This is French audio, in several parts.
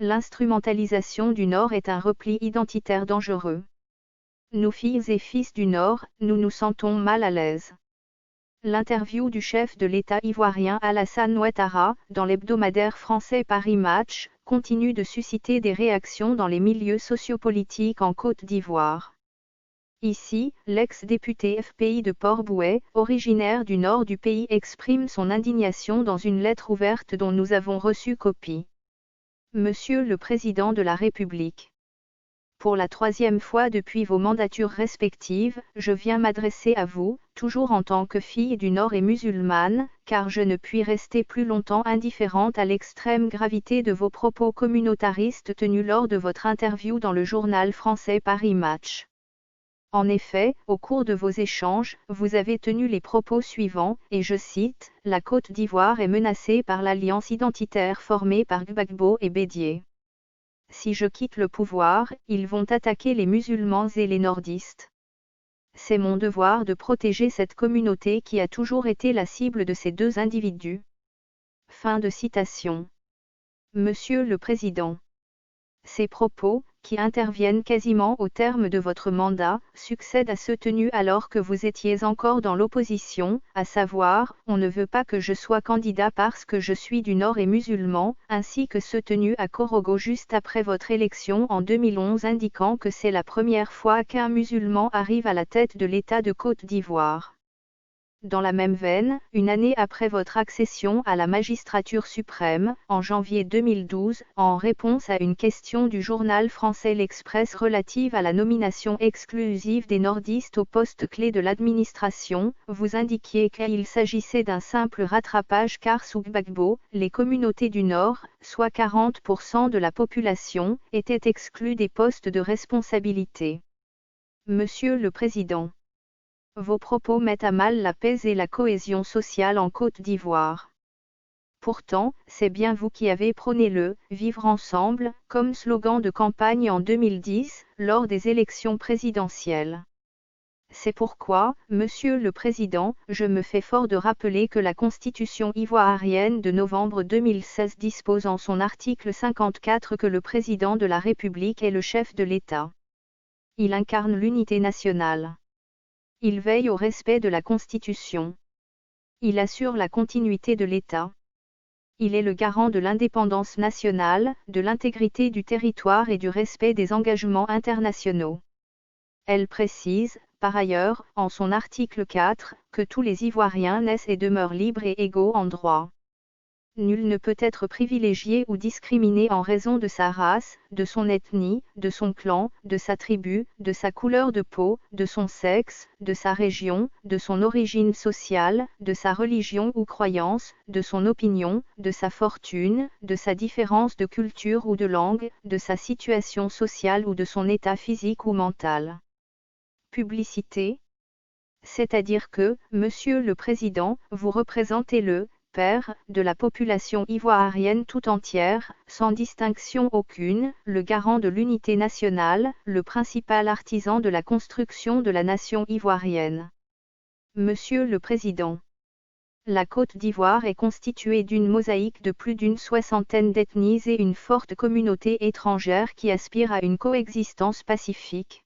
L'instrumentalisation du Nord est un repli identitaire dangereux. Nous filles et fils du Nord, nous nous sentons mal à l'aise. L'interview du chef de l'État ivoirien Alassane Ouattara, dans l'hebdomadaire français Paris Match, continue de susciter des réactions dans les milieux sociopolitiques en Côte d'Ivoire. Ici, l'ex-député FPI de Port-Bouët, originaire du nord du pays, exprime son indignation dans une lettre ouverte dont nous avons reçu copie. Monsieur le Président de la République. Pour la 3e fois depuis vos mandatures respectives, je viens m'adresser à vous, toujours en tant que fille du Nord et musulmane, car je ne puis rester plus longtemps indifférente à l'extrême gravité de vos propos communautaristes tenus lors de votre interview dans le journal français Paris Match. En effet, au cours de vos échanges, vous avez tenu les propos suivants, et je cite, « La Côte d'Ivoire est menacée par l'alliance identitaire formée par Gbagbo et Bédié. Si je quitte le pouvoir, ils vont attaquer les musulmans et les nordistes. C'est mon devoir de protéger cette communauté qui a toujours été la cible de ces deux individus. » Fin de citation. Monsieur le Président. Ces propos, qui interviennent quasiment au terme de votre mandat, succèdent à ceux tenus alors que vous étiez encore dans l'opposition, à savoir, on ne veut pas que je sois candidat parce que je suis du Nord et musulman, ainsi que ceux tenus à Korogo juste après votre élection en 2011 indiquant que c'est la première fois qu'un musulman arrive à la tête de l'État de Côte d'Ivoire. Dans la même veine, une année après votre accession à la magistrature suprême, en janvier 2012, en réponse à une question du journal français L'Express relative à la nomination exclusive des nordistes au poste clé de l'administration, vous indiquiez qu'il s'agissait d'un simple rattrapage car sous Gbagbo, les communautés du Nord, soit 40% de la population, étaient exclues des postes de responsabilité. Monsieur le Président. Vos propos mettent à mal la paix et la cohésion sociale en Côte d'Ivoire. Pourtant, c'est bien vous qui avez prôné le « vivre ensemble » comme slogan de campagne en 2010, lors des élections présidentielles. C'est pourquoi, Monsieur le Président, je me fais fort de rappeler que la Constitution ivoirienne de novembre 2016 dispose en son article 54 que le Président de la République est le chef de l'État. Il incarne l'unité nationale. Il veille au respect de la Constitution. Il assure la continuité de l'État. Il est le garant de l'indépendance nationale, de l'intégrité du territoire et du respect des engagements internationaux. Elle précise, par ailleurs, en son article 4, que tous les Ivoiriens naissent et demeurent libres et égaux en droit. Nul ne peut être privilégié ou discriminé en raison de sa race, de son ethnie, de son clan, de sa tribu, de sa couleur de peau, de son sexe, de sa région, de son origine sociale, de sa religion ou croyance, de son opinion, de sa fortune, de sa différence de culture ou de langue, de sa situation sociale ou de son état physique ou mental. Publicité. C'est-à-dire que, Monsieur le Président, vous représentez le père de la population ivoirienne tout entière, sans distinction aucune, le garant de l'unité nationale, le principal artisan de la construction de la nation ivoirienne. Monsieur le Président. La Côte d'Ivoire est constituée d'une mosaïque de plus d'une soixantaine d'ethnies et une forte communauté étrangère qui aspire à une coexistence pacifique.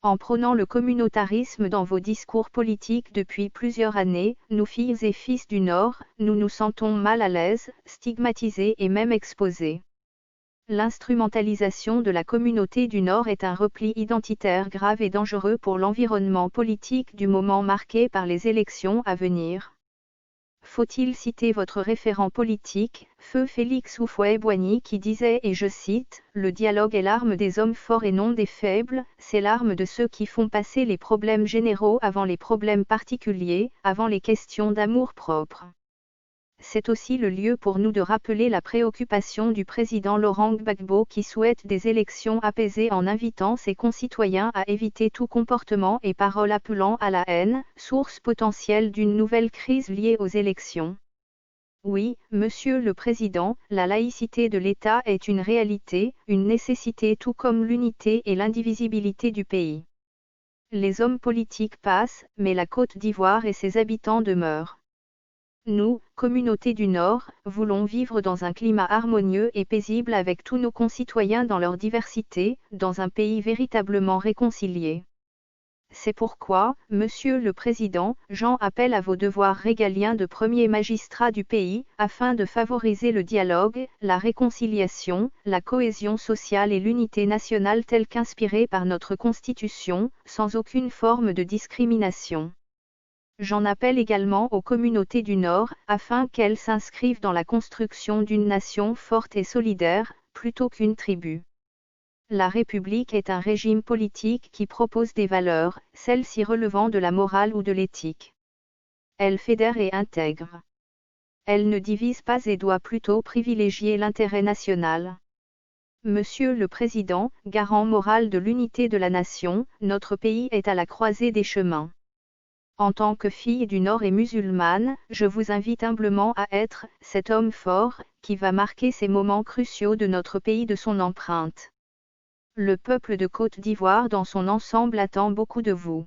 En prônant le communautarisme dans vos discours politiques depuis plusieurs années, nous filles et fils du Nord, nous nous sentons mal à l'aise, stigmatisés et même exposés. L'instrumentalisation de la communauté du Nord est un repli identitaire grave et dangereux pour l'environnement politique du moment marqué par les élections à venir. Faut-il citer votre référent politique, Feu Félix Houphouët-Boigny qui disait, et je cite, « Le dialogue est l'arme des hommes forts et non des faibles, c'est l'arme de ceux qui font passer les problèmes généraux avant les problèmes particuliers, avant les questions d'amour-propre. » C'est aussi le lieu pour nous de rappeler la préoccupation du président Laurent Gbagbo qui souhaite des élections apaisées en invitant ses concitoyens à éviter tout comportement et parole appelant à la haine, source potentielle d'une nouvelle crise liée aux élections. Oui, Monsieur le Président, la laïcité de l'État est une réalité, une nécessité tout comme l'unité et l'indivisibilité du pays. Les hommes politiques passent, mais la Côte d'Ivoire et ses habitants demeurent. Nous, communauté du Nord, voulons vivre dans un climat harmonieux et paisible avec tous nos concitoyens dans leur diversité, dans un pays véritablement réconcilié. C'est pourquoi, Monsieur le Président, j'en appelle à vos devoirs régaliens de premier magistrat du pays, afin de favoriser le dialogue, la réconciliation, la cohésion sociale et l'unité nationale telle qu'inspirée par notre Constitution, sans aucune forme de discrimination. J'en appelle également aux communautés du Nord, afin qu'elles s'inscrivent dans la construction d'une nation forte et solidaire, plutôt qu'une tribu. La République est un régime politique qui propose des valeurs, celles-ci relevant de la morale ou de l'éthique. Elle fédère et intègre. Elle ne divise pas et doit plutôt privilégier l'intérêt national. Monsieur le Président, garant moral de l'unité de la nation, notre pays est à la croisée des chemins. En tant que fille du Nord et musulmane, je vous invite humblement à être cet homme fort, qui va marquer ces moments cruciaux de notre pays de son empreinte. Le peuple de Côte d'Ivoire dans son ensemble attend beaucoup de vous.